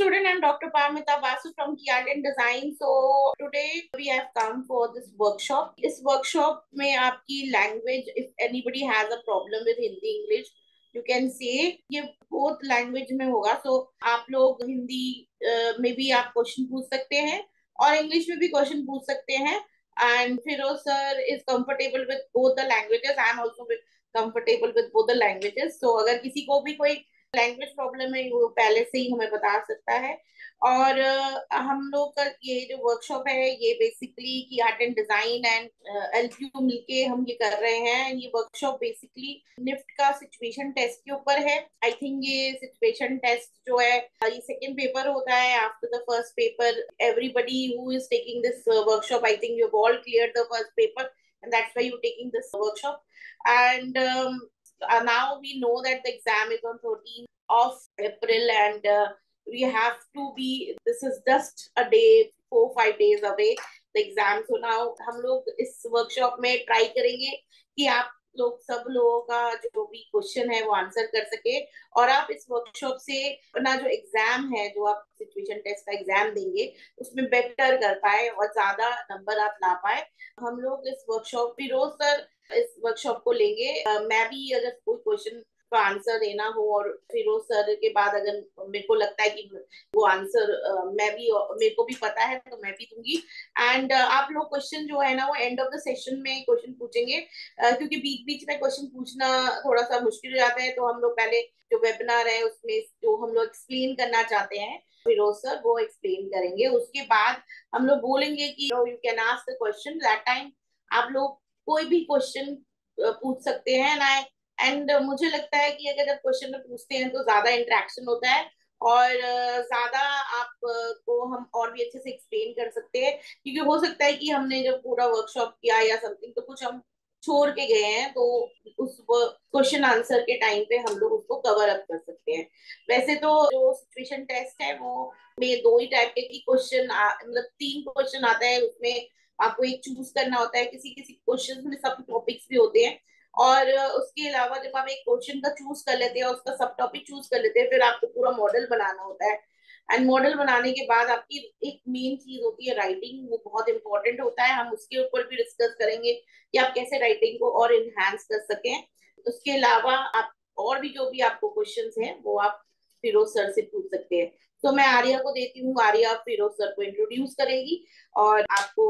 student, I'm Dr. Paromita Basu from Art and Design. So today we have come for this workshop. इस workshop में आपकी language, if anybody has a problem with Hindi, English, you can say ये both language में होगा. So आप लोग हिंदी में भी आप question पूछ सकते हैं और English में भी question पूछ सकते हैं. And Firoz sir is comfortable with both the languages. I am also comfortable with both the languages. So अगर किसी को भी कोई लैंग्वेज प्रॉब्लम है वो पहले से ही हमें बता सकता है. और हम लोग का ये जो वर्कशॉप है ये बेसिकली की art and design and LPU मिलके हम ये कर रहे हैं. ये वर्कशॉप बेसिकली निफ्ट का सिचुएशन टेस्ट के ऊपर है. आई थिंक ये सिचुएशन टेस्ट जो है ये सेकंड पेपर होता है after the first paper. Everybody who is taking this workshop, I think you have all cleared the first paper and that's why you're taking this workshop. And now we know that the exam is on 13th of April and we have to be, this is just a day, 4-5 days away the exam. So now हम लोग इस workshop में try करेंगे कि आप लोग सब लोगों का जो भी क्वेश्चन है वो आंसर कर सके और आप इस वर्कशॉप से अपना जो एग्जाम है, जो आप सिचुएशन टेस्ट का एग्जाम देंगे उसमें बेटर कर पाए और ज्यादा नंबर आप ला पाए. हम लोग इस वर्कशॉप, फिरोज सर इस वर्कशॉप को लेंगे. मैं भी अगर कोई क्वेश्चन का आंसर देना हो और फिरोज सर के बाद अगर मेरे को लगता है कि वो आंसर मेरे को भी पता है तो मैं भी दूंगी. एंड आप लोग क्वेश्चन जो है ना वो एंड ऑफ द सेशन में क्वेश्चन पूछेंगे क्योंकि बीच बीच में क्वेश्चन पूछना थोड़ा सा मुश्किल हो जाता है. तो हम लोग पहले जो वेबिनार है उसमें जो हम लोग एक्सप्लेन करना चाहते हैं फिरोज सर वो एक्सप्लेन करेंगे. उसके बाद हम लोग बोलेंगे कि you can ask the question. That time आप लोग कोई भी क्वेश्चन पूछ सकते हैं. एंड मुझे लगता है कि अगर जब क्वेश्चन में पूछते हैं तो ज्यादा इंटरेक्शन होता है और ज्यादा आपको हम और भी अच्छे से एक्सप्लेन कर सकते हैं. क्योंकि हो सकता है कि हमने जब पूरा वर्कशॉप किया या समथिंग तो कुछ हम छोड़ के गए हैं तो उस क्वेश्चन आंसर के टाइम पे हम लोग उसको कवर अप कर सकते हैं. वैसे तो जो सिचुएशन टेस्ट है वो में दो ही टाइप के क्वेश्चन, मतलब 3 क्वेश्चन आता है. उसमें आपको एक चूज करना होता है. किसी किसी क्वेश्चन में सब टॉपिक्स भी होते हैं और उसके अलावा जब आप एक क्वेश्चन का चूज कर लेते हैं और उसका सब टॉपिक चूज कर लेते हैं फिर आपको पूरा मॉडल बनाना होता है. एंड मॉडल बनाने के बाद आपकी एक मेन चीज होती है राइटिंग. वो बहुत इंपॉर्टेंट होता है. हम उसके ऊपर भी डिस्कस करेंगे कि आप कैसे राइटिंग को और इनहांस कर सकें. उसके अलावा आप और भी जो भी आपको क्वेश्चंस हैं वो आप फिरोज सर से पूछ सकते हैं. तो मैं आर्या को देती हूँ. आर्या फिरोज सर को इंट्रोड्यूस करेगी और आपको,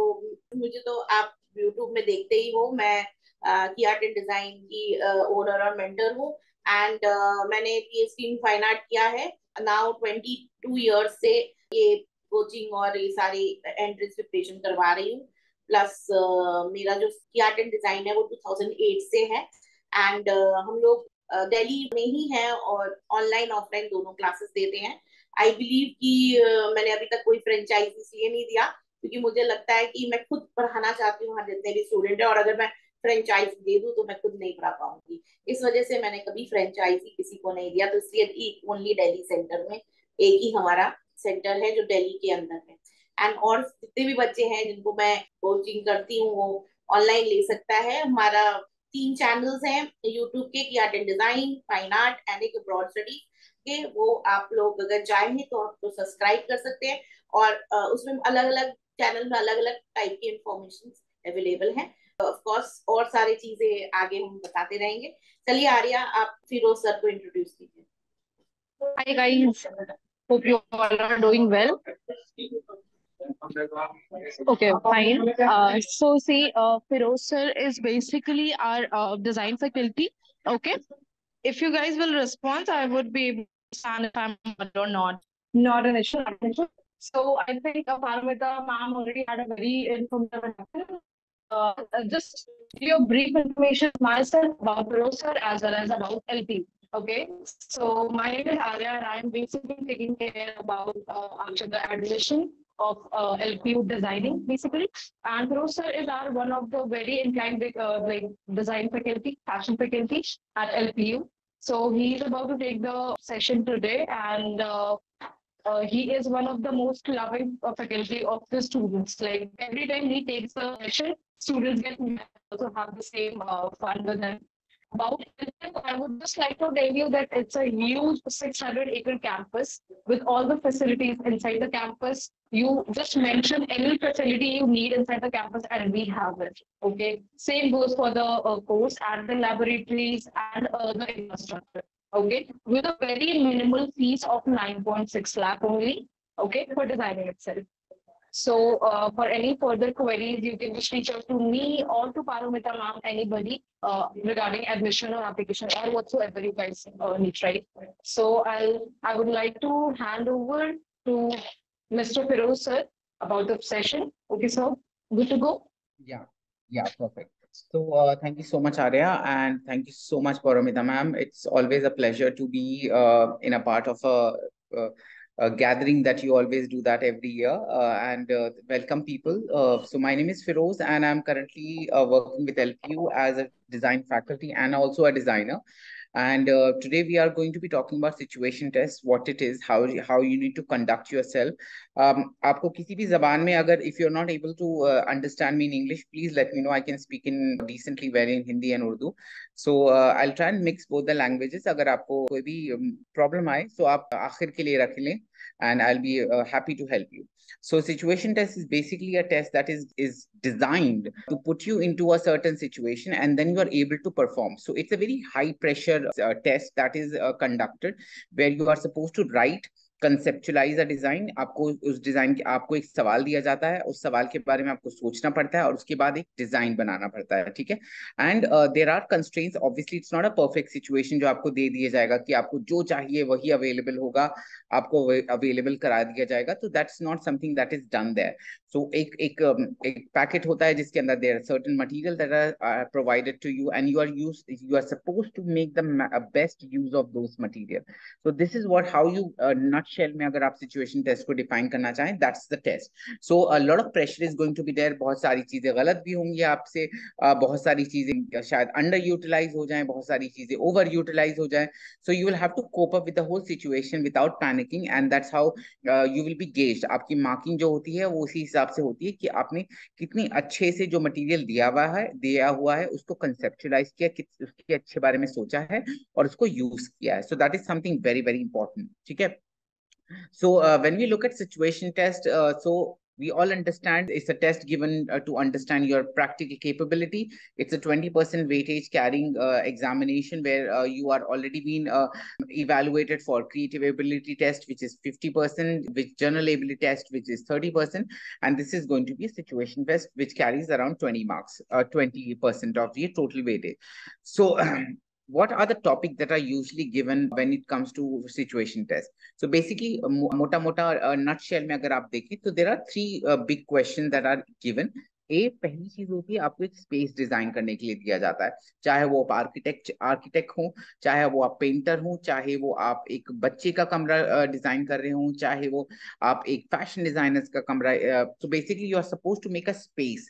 मुझे तो आप यूट्यूब में देखते ही हो, मैं की आर्ट एंड डिजाइन की ओनर और मेंटर हूँ. एंड मैंने पीएचडी इन फाइन आर्ट किया है. नाउ 22 इयर्स से ये कोचिंग और ये सारी एंट्रेंस प्रिपरेशन करवा रही हूँ. प्लस मेरा जो की आर्ट एंड डिजाइन है वो 2008 से है. एंड हम लोग दिल्ली में ही हैं और ऑनलाइन ऑफलाइन दोनों क्लासेस देते हैं. आई बिलीव कि मैंने अभी तक कोई फ्रेंचाइज इसलिए नहीं दिया क्योंकि मुझे लगता है कि मैं खुद पढ़ाना चाहती हूँ हर जितने भी स्टूडेंट है. और अगर मैं फ्रेंचाइज दे दूं तो मैं खुद नहीं पढ़ा पाऊंगी. इस वजह से मैंने कभी फ्रेंचाइज ही किसी को नहीं दिया. तो इसलिए ओनली दिल्ली सेंटर में एक ही हमारा सेंटर है जो दिल्ली के अंदर है. एंड और जितने भी बच्चे हैं जिनको मैं कोचिंग करती हूँ वो ऑनलाइन ले सकता है. हमारा 3 चैनल्स हैं यूट्यूब के, की art and design, fine art and एक ब्रॉड स्टडी के. वो आप लोग अगर चाहें तो आप तो सब्सक्राइब कर सकते हैं और उसमें अलग अलग चैनल में अलग अलग टाइप की इंफॉर्मेशन अवेलेबल है. ऑफ कोर्स और सारी चीजें आगे हम बताते रहेंगे. चलिए आर्या, आप फिरोज सर को इंट्रोड्यूस कीजिए. Hi guys, hope you all are doing well. Okay, fine. So see, Firoz sir is basically our design faculty. Okay, if you guys will respond, I would be able to understand if I'm good or not. Not an issue. Not an issue. So I think Paromita ma'am already had a very informative introduction. Just give you a brief information myself about Firoz sir as well as about LP. Okay, so my name is Arya and I'm basically taking care about after the admission of LPU designing basically. And Firoz sir is our one of the very inclined like design faculty, fashion faculty at LPU. So he is about to take the session today and he is one of the most loving faculty of the students. Like every time he takes the session, students get also have the same fun with him. About it, I would just like to tell you that it's a huge 600-acre campus with all the facilities inside the campus. You just mention any facility you need inside the campus, and we have it. Okay. Same goes for the course and the laboratories and the infrastructure. Okay. With a very minimal fees of 9.6 lakh only. Okay. For designing itself. So, for any further queries, you can just reach out to me or to Paromita ma'am, anybody regarding admission or application or whatsoever you guys need, right? So, I would like to hand over to Mr. Firoz sir about the session. Okay, sir, good to go. Yeah, yeah, perfect. So, thank you so much, Arya, and thank you so much, Paromita ma'am. It's always a pleasure to be in a part of a gathering that you always do that every year. And welcome, people. So, my name is Firoz, and I'm currently working with LPU as a design faculty and also a designer. And today we are going to be talking about situation test, what it is, how you need to conduct yourself. आपको किसी भी जबान में अगर if you're not able to understand me in English, please let me know. I can speak in decently well in Hindi and Urdu. So I'll try and mix both the languages. अगर आपको कोई भी problem आए, so आप आखिर के लिए रख लें, and I'll be happy to help you. So situation test is basically a test that is designed to put you into a certain situation and then you are able to perform. So it's a very high pressure test that is conducted where you are supposed to write conceptualise a design. आपको उस design के आपको एक सवाल दिया जाता है, उस सवाल के बारे में आपको सोचना पड़ता है और उसके बाद एक डिजाइन बनाना पड़ता है. ठीक है. And there are constraints. Obviously it's not a perfect situation जो आपको दे दिया जाएगा कि आपको जो चाहिए वही अवेलेबल होगा, आपको अवेलेबल करा दिया जाएगा. तो that's not something that is done there. So एक पैकेट होता है जिसके अंदर there are certain material that are provided to you and you are supposed to make the best use of those material. So this is what how you nutshell में अगर आप situation test को define करना चाहें, that's the test. So a lot of pressure is going to be there. बहुत सारी चीजें गलत भी होंगी आपसे, बहुत सारी चीजें शायद underutilize हो जाएं, बहुत सारी चीजें overutilize हो जाएं. So you will have to cope up with the whole situation without panicking, and that's how you will be gauged. आपकी marking जो होती है वो उसी हिसाब से होती है कि आपने कितनी अच्छे से जो मटेरियल दिया हुआ है उसको कंसेप्चुलाइज किया, उसके अच्छे बारे में सोचा है और उसको यूज किया है. So that is something very very important. ठीक है. So when we look at situation test, so we all understand it's a test given to understand your practical capability. It's a 20% weightage carrying examination where you are already been evaluated for creative ability test, which is 50%, which general ability test, which is 30%, and this is going to be a situation test which carries around 20 marks, 20% of the total weightage. So what are the topics that are usually given when it comes to situation test? So basically, mota mota nutshell में अगर आप देखें तो there are three big questions that are given. पहली चीज होती है आपको एक स्पेस डिजाइन करने के लिए दिया जाता है, चाहे वो आप आर्किटेक्ट हो, चाहे वो आप पेंटर हो, चाहे वो आप एक बच्चे का कमरा डिजाइन कर रहे हो, चाहे वो आप एक फैशन डिजाइनर्स का कमरा. So basically you are supposed to make a space,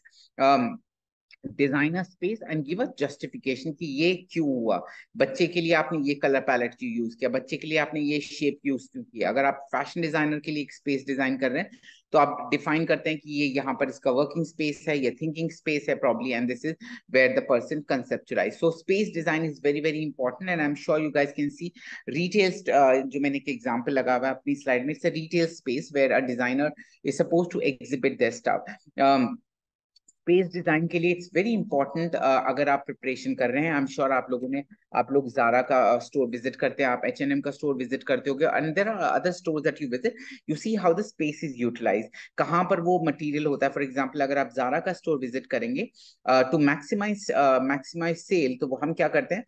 design a space and give a justification कि ये क्यों हुआ. बच्चे के लिए आपने ये कलर पैलेट क्यों यूज किया, बच्चे के लिए आपने ये शेप यूज क्यों किया. अगर आप फैशन डिजाइनर के लिए एक स्पेस डिजाइन कर रहे हैं तो आप डिफाइन करते हैं कि ये यहाँ पर इसका वर्किंग स्पेस है, ये थिंकिंग स्पेस है probably, and this is where the person conceptualize. So space design is very very important and I am sure you guys can see retails. जो मैंने एक एग्जांपल लगा हुआ है अपनी स्लाइड में, it's a retail space where a designer is supposed to exhibit their stuff. Space design के लिए इट्स वेरी इंपॉर्टेंट. अगर आप प्रिपरेशन कर रहे हैं, आई एम श्योर आप लोग जारा का स्टोर विजिट करते हैं, आप H&M का स्टोर विजिट करते होगे, and there are other stores that you visit. You see how the space is utilize, कहाँ पर वो मटेरियल होता है. फॉर एग्जांपल अगर आप जारा का स्टोर विजिट करेंगे टू मैक्सिमाइज सेल, तो वो हम क्या करते हैं,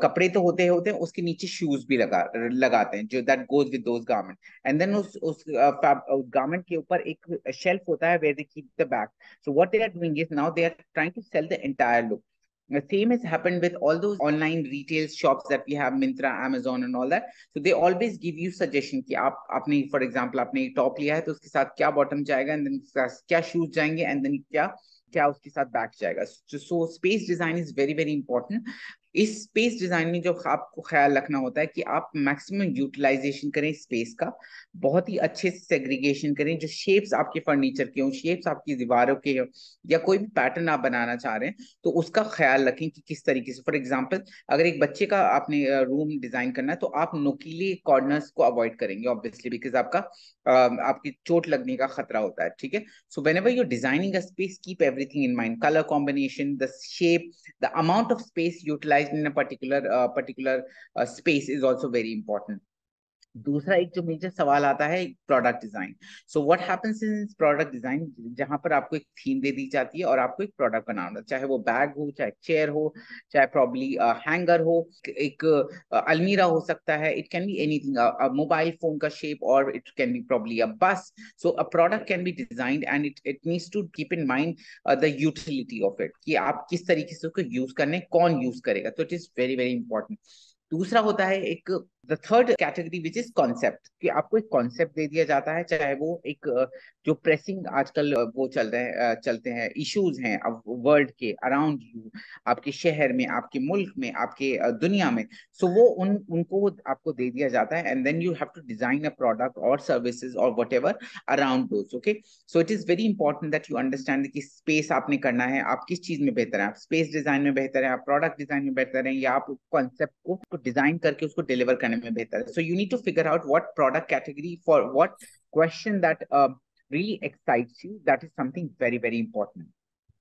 कपड़े तो होते हैं, उसके नीचे शूज भी लगाते हैं जो that goes with those garment, and then उस गारमेंट के ऊपर एक शेल्फ होता है where they keep the bag. So what they are doing is now they are trying to sell the entire look. The same has happened with all those online retail shops that we have, Myntra, Amazon and all that. So they always give you suggestion कि आपने for example आपने top लिया है तो उसके साथ क्या bottom जाएगा, and then क्या शूज जाएंगे, and then क्या उसके साथ बैक जाएगा. So space design is very very important. इस स्पेस डिजाइन में जो आपको ख्याल रखना होता है कि आप मैक्सिमम यूटिलाइजेशन करें स्पेस का, बहुत ही अच्छे से सेग्रीगेशन करें, जो शेप्स आपके फर्नीचर के हो, शेप्स आपकी दीवारों के हो, या कोई भी पैटर्न आप बनाना चाह रहे हैं तो उसका ख्याल रखें कि किस तरीके से। फॉर एग्जाम्पल अगर एक बच्चे का आपने रूम डिजाइन करना है तो आप नुकीले कॉर्नर्स को अवॉइड करेंगे ऑब्वियसली, बिकॉज आपकी चोट लगने का खतरा होता है, ठीक है। So whenever you designing a space, keep everything in mind, colour combination, the shape, the amount of space utilized in a particular space is also very important. दूसरा एक जो मेजर सवाल आता है product design. So what happens in product design, जहां पर आपको एक थीम दे दी जाती है और आपको एक प्रोडक्ट बनाना होता है, चाहे वो बैग हो, चाहे चेयर हो, चाहे प्रॉब्ली हैंगर हो, एक अलमीरा हो सकता है, it can be anything, mobile phone का शेप, और it can be probably a bus. So a product can be designed and it needs to keep in mind the utility of it, कि आप किस तरीके से उसको यूज करने, कौन यूज करेगा, तो it is very very important. दूसरा होता है एक the third category which is concept, कि आपको एक कॉन्सेप्ट दे दिया जाता है, चाहे वो एक जो प्रेसिंग आजकल वो चल रहे हैं, चलते हैं, इश्यूज हैं अब वर्ल्ड के अराउंड यू, आपके शहर में, आपके मुल्क में, आपके दुनिया में। सो वो उनको आपको दे दिया जाता है, and then you have to design a product और सर्विसेज और whatever around those, okay. So it is very important that you understand कि स्पेस आपने करना है, आप किस चीज में बेहतर है, आप स्पेस डिजाइन में बेहतर है, आप प्रोडक्ट डिजाइन में बेहतर है, या आप कॉन्सेप्ट को डिजाइन करके उसको डिलीवर करने में बेहतर है। So you need to figure out what product category for what question that really excites you, that is something very very important.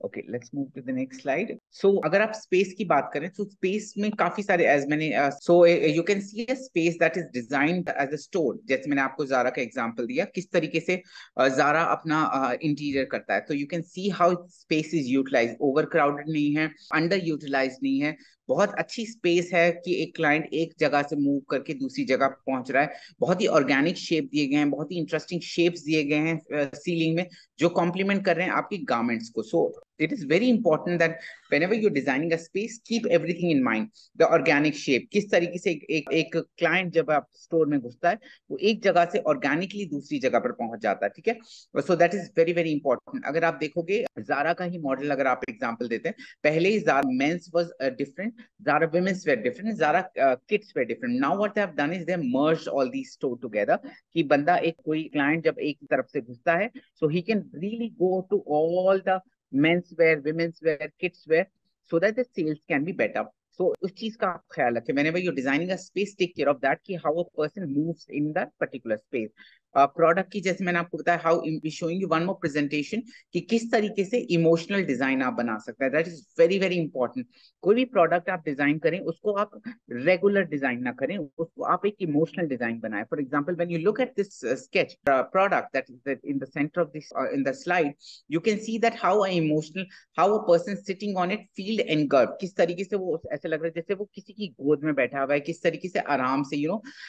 Okay, let's move to the next slide. So अगर आप space की बात करें तो space में काफी सारे, as मैंने so you can see a space that is designed as a store, जैसे मैंने आपको जारा का एग्जांपल दिया, किस तरीके से जारा अपना इंटीरियर करता है। तो you can see how space is utilize, over crowded नहीं है, अंडर यूटिलाइज नहीं है, बहुत अच्छी स्पेस है कि एक क्लाइंट एक जगह से मूव करके दूसरी जगह पहुंच रहा है। बहुत ही ऑर्गेनिक शेप दिए गए हैं, बहुत ही इंटरेस्टिंग शेप्स दिए गए हैं सीलिंग में, जो कॉम्प्लीमेंट कर रहे हैं आपकी गारमेंट्स को। सो it is very important that whenever you're designing a space, keep everything in mind, the organic shape, किस तरीके से एक क्लाइंट जब आप स्टोर में घुसता है वो एक जगह से ऑर्गेनिकली दूसरी जगह पर पहुंच जाता है, ठीक है। So that is very very important. अगर आप देखोगे जारा का ही मॉडल अगर आप एग्जांपल देते हैं, पहले Zara men's was different, Zara women's were different, Zara kids were different. Now what they have done is they have merged all these store together, कि बंदा एक कोई क्लाइंट जब एक तरफ से घुसता है so he can really go to all the men's wear, women's wear, kids wear, so that the sales can be better. So उस चीज का आप ख्याल रखें, whenever you're designing a space, take care of that, कि how a person moves in that particular space. Product की जैसे मैंने आपको बताया, how be showing you one more presentation, कि किस तरीके से इमोशनल डिजाइन आप बना सकते हैं, that is very very important. कोई भी प्रोडक्ट आप डिजाइन करें उसको आप रेगुलर डिजाइन ना करें, उसको आप एक इमोशनल डिजाइन बनाएं। For example when you look at this sketch product that is in the centre of this in the slide, you can see that how a emotional, how a person sitting on it feel engulfed, किस तरीके से वो ऐसे लग रहा है जैसे वो किसी की गोद में बैठा हुआ है, किस तरीके से आराम से,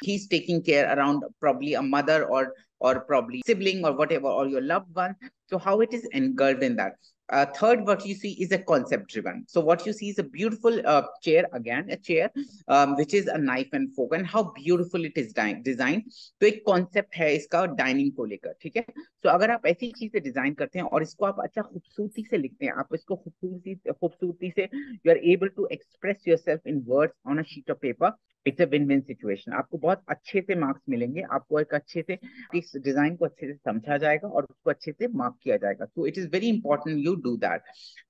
he is taking care around probably a mother or probably sibling or whatever, or your loved one. So how it is engulfed in that. Third, what you see is a concept driven. So what you see is a beautiful chair, again a chair which is a knife and fork, and how beautiful it is designed. तो एक concept है इसका dining को लेकर, ठीक है। तो अगर आप ऐसी चीजें डिजाइन करते हैं और इसको आप अच्छा खूबसूरती से लिखते हैं, आप इसको खूबसूरती से you are able to express yourself in words on a sheet of paper, it's a win win situation. आपको बहुत अच्छे से मार्क्स मिलेंगे, आपको एक अच्छे से इस डिजाइन को अच्छे से समझा जाएगा और उसको अच्छे से मार्क किया जाएगा। तो it is very important you do that,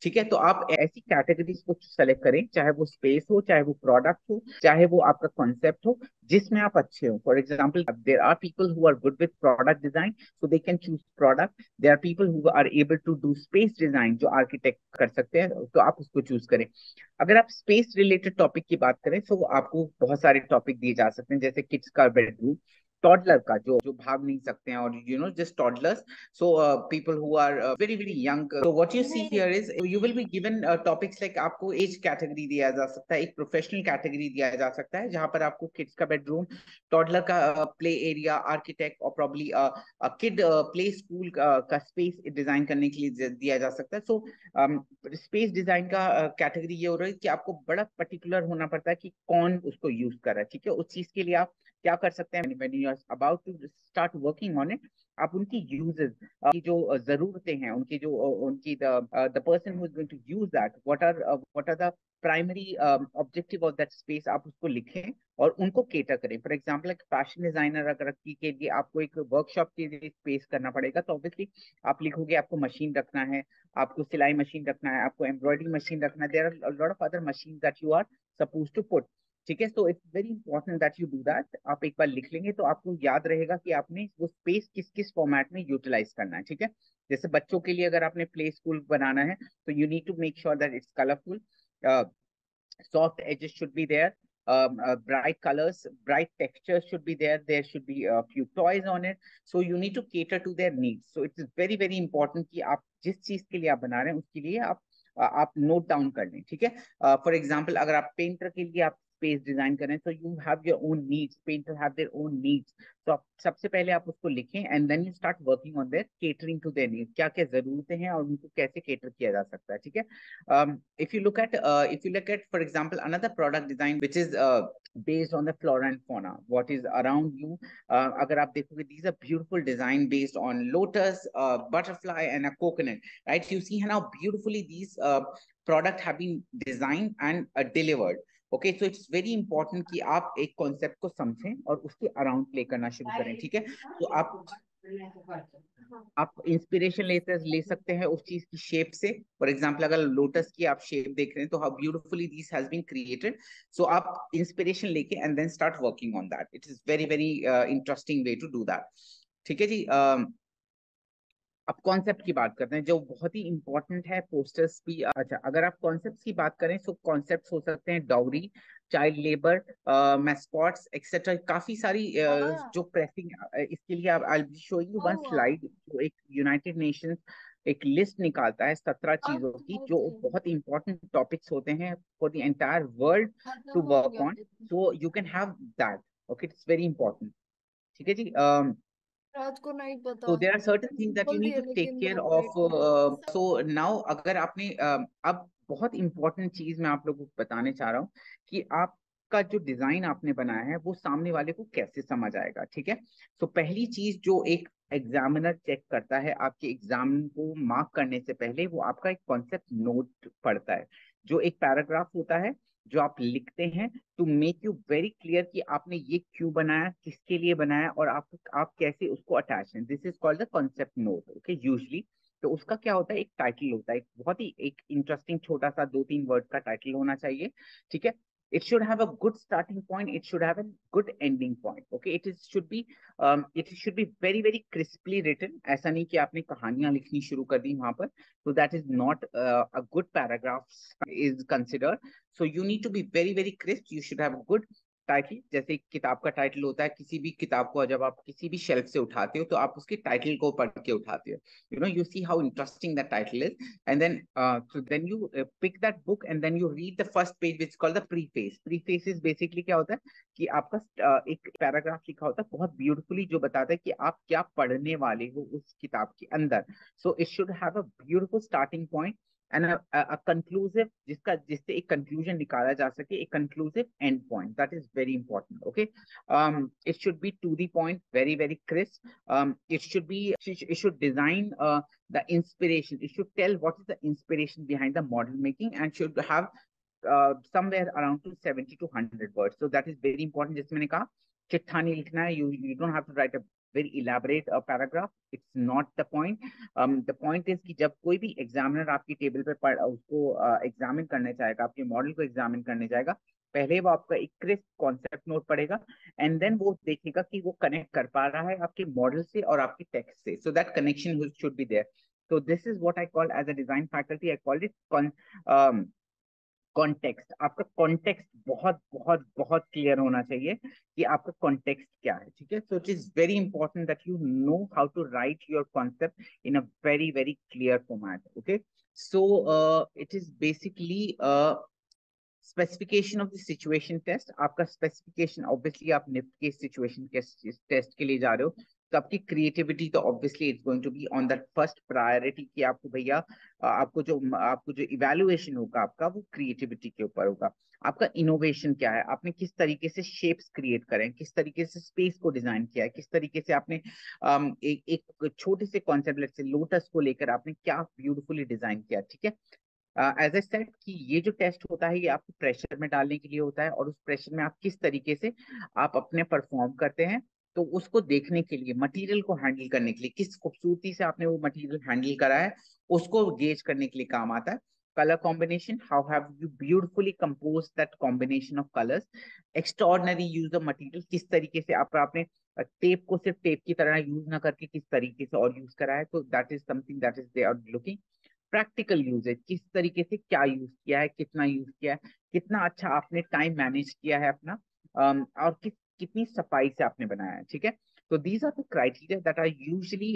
ठीक है। तो आप ऐसी कैटेगरीज को सेलेक्ट करें, चाहे वो स्पेस हो, चाहे वो प्रोडक्ट हो, चाहे वो आपका कॉन्सेप्ट हो, जिसमें आप अच्छे हो। For example there are people who are good with product design, so they can choose product. There are people who are able to do space design, जो आर्किटेक्ट कर सकते हैं, तो आप उसको चूज करें। अगर आप स्पेस रिलेटेड टॉपिक की बात करें तो आपको बहुत सारे टॉपिक दिए जा सकते हैं, जैसे किड्स का बेडरूम, टॉडलर का जो जो भाग नहीं सकते हैं, और just toddlers, so people who are very very young. So what you see here is you will be given topics like, आपको एज कैटेगरी दिया जा सकता है, एक प्रोफेशनल कैटेगरी दिया जा सकता है, जहां पर आपको किड्स का बेडरूम, टॉडलर का प्ले एरिया, आर्किटेक्ट, और प्रॉब्ली किड प्ले स्कूल का स्पेस डिजाइन करने के लिए दिया जा सकता है। सो स्पेस डिजाइन का कैटेगरी ये हो रहा है कि आपको बड़ा पर्टिकुलर होना पड़ता है कि कौन उसको यूज कर रहा है, ठीक है। उस चीज के लिए आप क्या कर सकते हैं, when you are about to start working on it, आप उनकी यूजेस की जो जरूरतें हैं, उनकी जो उनकी the person who is going to use that, what are the primary objective of that space आप उसको लिखें और उनको केटर करें। फॉर एग्जाम्पल एक फैशन डिजाइनर अगर के लिए आपको एक वर्कशॉप के लिए स्पेस करना पड़ेगा, तो ऑब्वियसली आप लिखोगे आपको मशीन रखना है, आपको सिलाई मशीन रखना है, आपको एम्ब्रॉयडरी मशीन रखना है, there are lot of other machine that you are suppose to put. ठीक है, so it's very important that you do that. आप एक बार लिख लेंगे तो आपको याद रहेगा कि आपने वो स्पेस किस किस फॉर्मेट में यूटिलाइज करना है। ठीक है, जैसे बच्चों के लिए अगर आपने प्ले स्कूल बनाना है तो you need to make sure that it's colourful, soft edges should be there, bright colors, bright textures should be there, there should be a few toys on it, so you need to cater to their needs. So it's very very important कि आप जिस चीज के लिए आप बना रहे हैं उसके लिए आप नोट डाउन कर लें। ठीक है, फॉर एग्जाम्पल अगर आप पेंटर के लिए आप स्पेस डिजाइन करें तो you have your own needs, painter have their own needs, तो आप सबसे पहले आप उसको लिखें and then you start working on their catering to their needs, क्या क्या जरूरतें हैं और उनको कैसे केटर किया जा सकता है। ठीक है, if you look at for example another product design which is based on the flora and fauna, what is around you, agar aap dekhoge these are beautiful design based on lotus, butterfly and a coconut, right? You see how beautifully these product have been designed and delivered. Okay, so it's very important कि आप एक concept को समझें और उसके around play करना शुरू करें। ठीक है, तो आप इंस्पिरेशन ले सकते हैं उस चीज की शेप से। फॉर एग्जांपल अगर लोटस की आप शेप देख रहे हैं तो how beautifully this has been created, so आप इंस्पिरेशन लेके and then start working on that. It is very very interesting way to do that. ठीक है जी, अब कॉन्सेप्ट की बात करते हैं जो बहुत ही इंपॉर्टेंट है, पोस्टर्स भी। अच्छा, अगर आप कॉन्सेप्ट्स की बात करें तो कॉन्सेप्ट्स हो सकते हैं dowry, child labour, mascots etcetera, काफी सारी जो प्रेसिंग, इसके लिए आप, I will show you one slide जो एक यूनाइटेड नेशंस एक लिस्ट निकालता है 17 चीजों की जो बहुत इंपॉर्टेंट टॉपिक्स होते हैं for the entire world to work on, so you can have that. Okay, it's very important. ठीक है जी, रात को नहीं पता, so there are certain things that you बोल need दिया to take लेकिन care वो of, वेट कर so now अगर आपने अब बहुत इंपॉर्टेंट चीज मैं आप लोगों को बताने चाह रहा हूँ कि आपका जो डिजाइन आपने बनाया है वो सामने वाले को कैसे समझ आएगा। ठीक है, तो पहली चीज जो एक एग्जामिनर चेक करता है आपके एग्जाम को मार्क करने से पहले, वो आपका एक कॉन्सेप्ट नोट पढ़ता है, जो एक पैराग्राफ होता है जो आप लिखते हैं to make you very clear कि आपने ये क्यों बनाया, किसके लिए बनाया और आप कैसे उसको अटैच हैं। This is called the concept note. Okay, usually तो उसका क्या होता है, एक टाइटल होता है, एक बहुत ही एक इंटरेस्टिंग छोटा सा 2-3 वर्ड का टाइटल होना चाहिए। ठीक है, it should have a good starting point, it should have a good ending point. Okay, it should be very very crisply written, ऐसा नहीं कि आपने कहानियां लिखनी शुरू कर दी वहां पर, so that is not a good paragraph is considered. So you need to be very very crisp, you should have a good title. जैसे किताब का टाइटल होता है, किसी भी किताब को जब आप किसी भी शेल्फ से उठाते हो तो आप उसके टाइटल को पढ़ के उठाते हो, you know, you see how interesting that title is, and then so then you pick that book and then you read the first page which is called the preface. Preface is basically क्या होता है कि आपका एक paragraph लिखा होता है बहुत ब्यूटीफुली जो बताता है कि आप क्या पढ़ने वाले हो उस किताब के अंदर। So it should have a beautiful starting point and a conclusive, जिससे एक conclusion निकाला जा सके, एक conclusive end point, that is very important. Okay, it should be to the point, very very crisp. It should design the inspiration, it should tell what is the inspiration behind the model making, and should have somewhere around to 70 to 100 words. So that is very important. जैसे मैंने कहा चिट्ठा नहीं लिखना है, you don't have to write a very elaborate paragraph, it's not the point. The point is कि जब कोई भी एग्जामिनर आपकी टेबल पे उसको एग्जामिन करने चाहेगा, आपके मॉडल को एग्जामिन करने जाएगा, पहले वो आपका एक क्रिस्प कॉन्सेप्ट नोट पढ़ेगा एंड देन वो देखेगा कि वो कनेक्ट कर पा रहा है आपके मॉडल से और आपके टेक्स्ट से, so that connection should be there. So this is what I call as a design faculty, I call it context. आपका कॉन्टेक्स्ट बहुत बहुत बहुत क्लियर होना चाहिए कि आपका कॉन्टेक्स्ट क्या है. ठीक है, so it is very important that you know how to write your concept in a very very clear format. Okay, so it is basically specification of the situation test. आपका specification obviously आप निफ्ट के situation test के लिए जा रहे हो तो आपकी क्रिएटिविटी तो obviously it's going to be on the first priority कि आपको भैया आपको जो इवैल्यूएशन होगा आपका वो क्रिएटिविटी के ऊपर होगा. आपका इनोवेशन क्या है, आपने किस तरीके से शेप्स क्रिएट करें, किस तरीके से स्पेस को डिजाइन किया है, किस तरीके से आपने एक छोटे से कॉन्सेप्ट से लोटस को लेकर आपने क्या ब्यूटीफुली डिजाइन किया. ठीक है, एज ए सेट कि ये जो टेस्ट होता है ये आपको प्रेशर में डालने के लिए होता है, और उस प्रेशर में आप किस तरीके से आप अपने परफॉर्म करते हैं, तो उसको देखने के लिए, मटेरियल को हैंडल करने के लिए, किस खूबसूरती से आपने वो मटेरियल हैंडल करा है, उसको गेज करने के लिए काम आता है। Colour combination, how have you beautifully compose that combination of colours. Extraordinary use of material, किस तरीके से आपने टेप को सिर्फ टेप की तरह यूज ना करके किस तरीके से और यूज करा है, तो that is something that is they are looking. Practical uses, किस तरीके से क्या यूज किया है, कितना यूज किया है, कितना अच्छा आपने टाइम मैनेज किया है अपना, और कितनी सफाई से आपने बनाया है, ठीक है। तो these are the criteria that are usually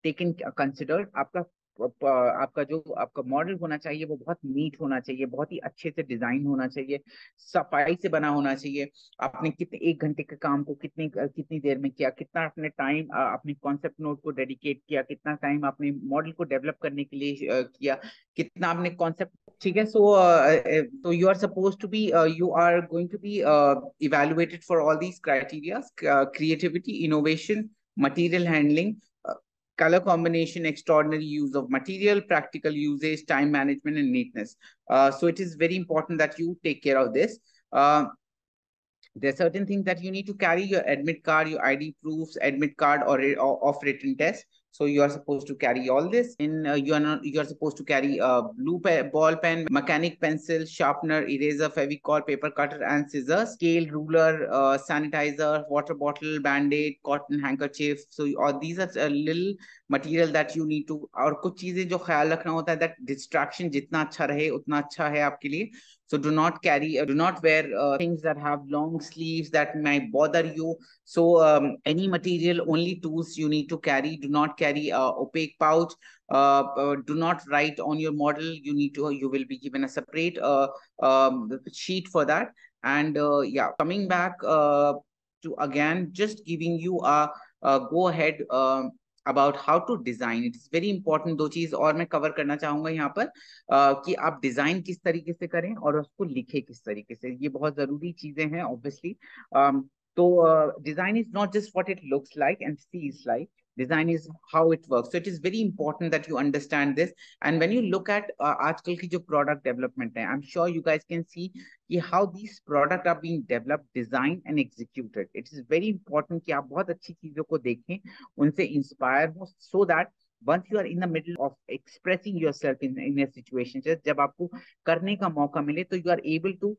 taken considered. आपका जो आपका मॉडल होना चाहिए वो बहुत नीट होना चाहिए, बहुत ही अच्छे से डिजाइन होना चाहिए, सफाई से बना होना चाहिए। आपने कितने 1 घंटे के काम को कितनी देर में किया, कितना आपने टाइम अपने कॉन्सेप्ट नोट को डेडिकेट किया, कितना टाइम आपने मॉडल को डेवलप करने के लिए किया, कितना आपने कॉन्सेप्ट, ठीक है। So you are supposed to be you are going to be evaluated for all these criteria: creativity, innovation, material handling, color combination, extraordinary use of material, practical usage, time management, and neatness. So it is very important that you take care of this. There are certain things that you need to carry: your admit card, your ID proofs, admit card, or of written test. So you are supposed to carry all this. In you are supposed to carry a ball pen, mechanic pencil, sharpener, eraser, fevicol, paper cutter, and scissors, scale, ruler, sanitizer, water bottle, band-aid, cotton handkerchief. So all these are a little material that you need to. और कुछ चीजें जो ख्याल रखना होता है that distraction जितना अच्छा रहे उतना अच्छा है आपके लिए. So do not wear things that have long sleeves that might bother you. So any material, only tools you need to carry. Do not carry a opaque pouch. Do not write on your model. You will be given a separate sheet for that. And yeah, coming back to again, just giving you a go ahead about how to design. It is very important. दो चीज और मैं cover करना चाहूंगा यहाँ पर कि आप डिजाइन किस तरीके से करें और उसको लिखे किस तरीके से, ये बहुत जरूरी चीजें हैं ऑब्वियसली. तो design is not just what it looks like and feels like. Design is how it works. So it is very important that you understand this. And when you look at आजकल की जो product development है, I'm sure you guys can see कि how these products are being developed, designed and executed. It is very important कि आप बहुत अच्छी चीजों को देखें, उनसे इंस्पायर हो, so that once you are in the middle of expressing yourself in a situation, जब आपको करने का मौका मिले, तो you are able to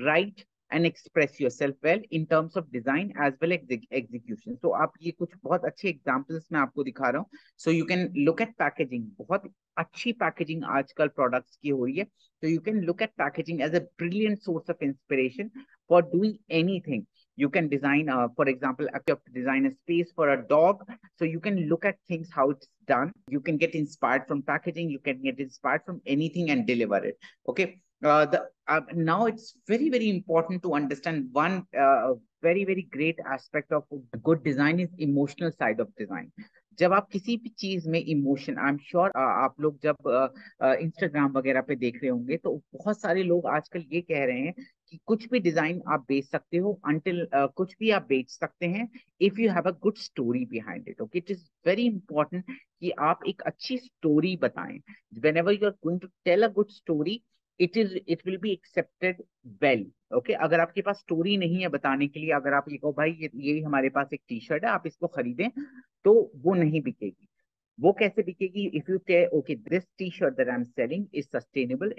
write and express yourself well in terms of design as well as execution. So आप ये कुछ बहुत अच्छे examples मैं आपको दिखा रहा हूँ. So you can look at packaging. बहुत अच्छी packaging आजकल products की हो रही है. So you can look at packaging as a brilliant source of inspiration for doing anything. You can design, for example, if you have to design a space for a dog, so you can look at things, how it's done. You can get inspired from packaging. You can get inspired from anything and deliver it. Okay. Now it's very, very important to understand one very, very great aspect of good design is emotional side of design. जब आप किसी भी चीज में emotion, I am sure आप लोग जब Instagram वगैरह पे देख रहे होंगे तो बहुत सारे लोग आजकल ये कह रहे हैं कि कुछ भी डिजाइन आप बेच सकते हो, अंटिल कुछ भी आप बेच सकते हैं if you have a good story behind it. Okay, it is very important कि आप एक अच्छी स्टोरी बताएं. Whenever you are going to tell a good story, it will be accepted well. Okay, अगर आपके पास स्टोरी नहीं है बताने के लिए, अगर आप ये कहो भाई ये हमारे पास एक टी शर्ट है आप इसको खरीदें, तो वो नहीं बिकेगी. वो कैसे बिकेगी? If you tell okay this T shirt that I am selling is sustainable,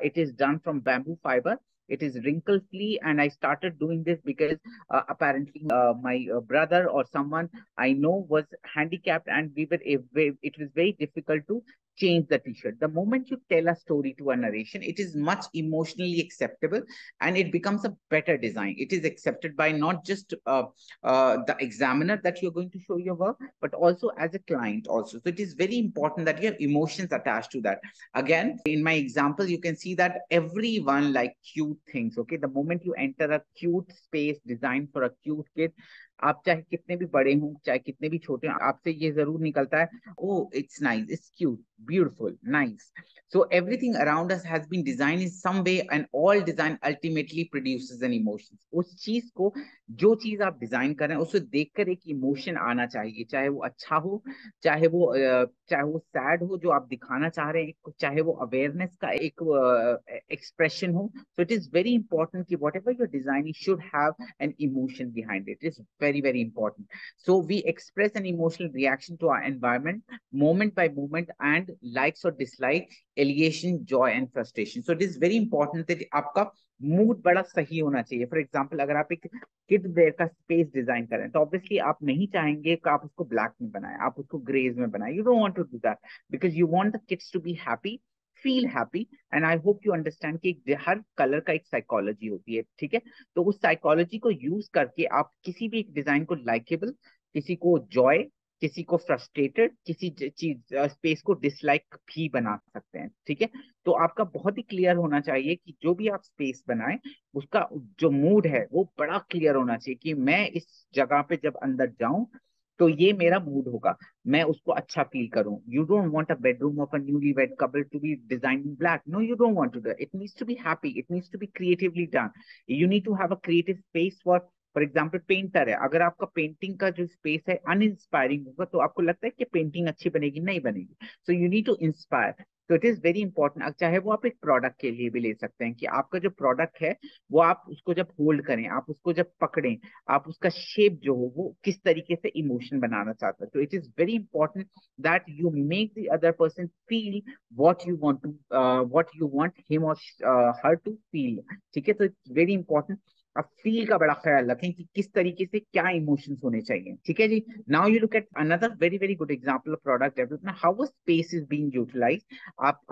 it is done from bamboo fiber, it is wrinkle free, and I started doing this because apparently my brother or someone I know was handicapped, and it was very difficult to change the t-shirt. The moment you tell a story to a narration, it is much emotionally acceptable and it becomes a better design. It is accepted by not just the examiner that you're going to show your work, but also as a client also. So it is very important that you have emotions attached to that. Again, in my example, you can see that everyone like cute things. Okay, the moment you enter a cute space designed for a cute kid, आप चाहे कितने भी बड़े हों, चाहे कितने भी छोटे हों, आपसे ये जरूर निकलता है, oh it's nice, it's cute, beautiful, nice. So everything around us has been designed in some way, and all design ultimately produces an emotion. उस चीज को, जो चीज आप डिजाइन कर रहे हैं, उसे देखकर एक इमोशन आना चाहिए, चाहे वो अच्छा हो, चाहे वो सैड हो जो आप दिखाना चाह रहे हैं, चाहे वो अवेयरनेस का एक एक्सप्रेशन हो. So it is very important कि whatever you're designing should have an emotion behind it. It's very, very important. So we express an emotional reaction to our environment moment by moment, and likes or dislikes, elation, joy and frustration. So it is very important that आपका mood बड़ा सही होना चाहिए. For example, अगर आप एक kid wear का space design करें, तो ऑब्वियसली आप नहीं चाहेंगे कि आप उसको ब्लैक में बनाएं, आप उसको ग्रेज में बनाएं. You don't want to do that, because you want the kids to be happy, feel happy. And I hope you understand कि हर कलर का एक साइकोलॉजी होती है, ठीक है. तो उस साइकोलॉजी को यूज करके आप किसी भी एक डिजाइन को लाइकेबल, किसी को जॉय, किसी को फ्रस्ट्रेटेड, किसी चीज स्पेस को डिसलाइक भी बना सकते हैं, ठीक है. तो आपका बहुत ही क्लियर होना चाहिए कि जो भी आप स्पेस बनाएं, उसका जो मूड है वो बड़ा क्लियर होना चाहिए कि मैं इस जगह पे जब अंदर जाऊं तो ये मेरा मूड होगा, मैं उसको अच्छा फील करूं. You don't want a bedroom of a newly wed couple to be designed in black. No, you don't want to do. It needs to be happy, it needs to be creatively done. You need to have a creative space. For example, painter है, अगर आपका painting का जो space है uninspiring होगा, तो आपको लगता है कि पेंटिंग अच्छी बनेगी, नहीं बनेगी. So you need to inspire. तो इट इज वेरी इंपॉर्टेंट. चाहे वो आप एक प्रोडक्ट के लिए भी ले सकते हैं कि आपका जो प्रोडक्ट है वो आप उसको जब होल्ड करें, आप उसको जब पकड़ें, आप उसका शेप जो हो वो किस तरीके से इमोशन बनाना चाहते हैं. तो it is very important that you make the other person feel what you want him or her to feel. ठीक है. तो इट्स वेरी इंपॉर्टेंट. अब फील का बड़ा ख्याल रखें कि किस तरीके से क्या इमोशंस होने चाहिए, ठीक है जी. Now you look at another very very good example of product development, how a space is being utilized.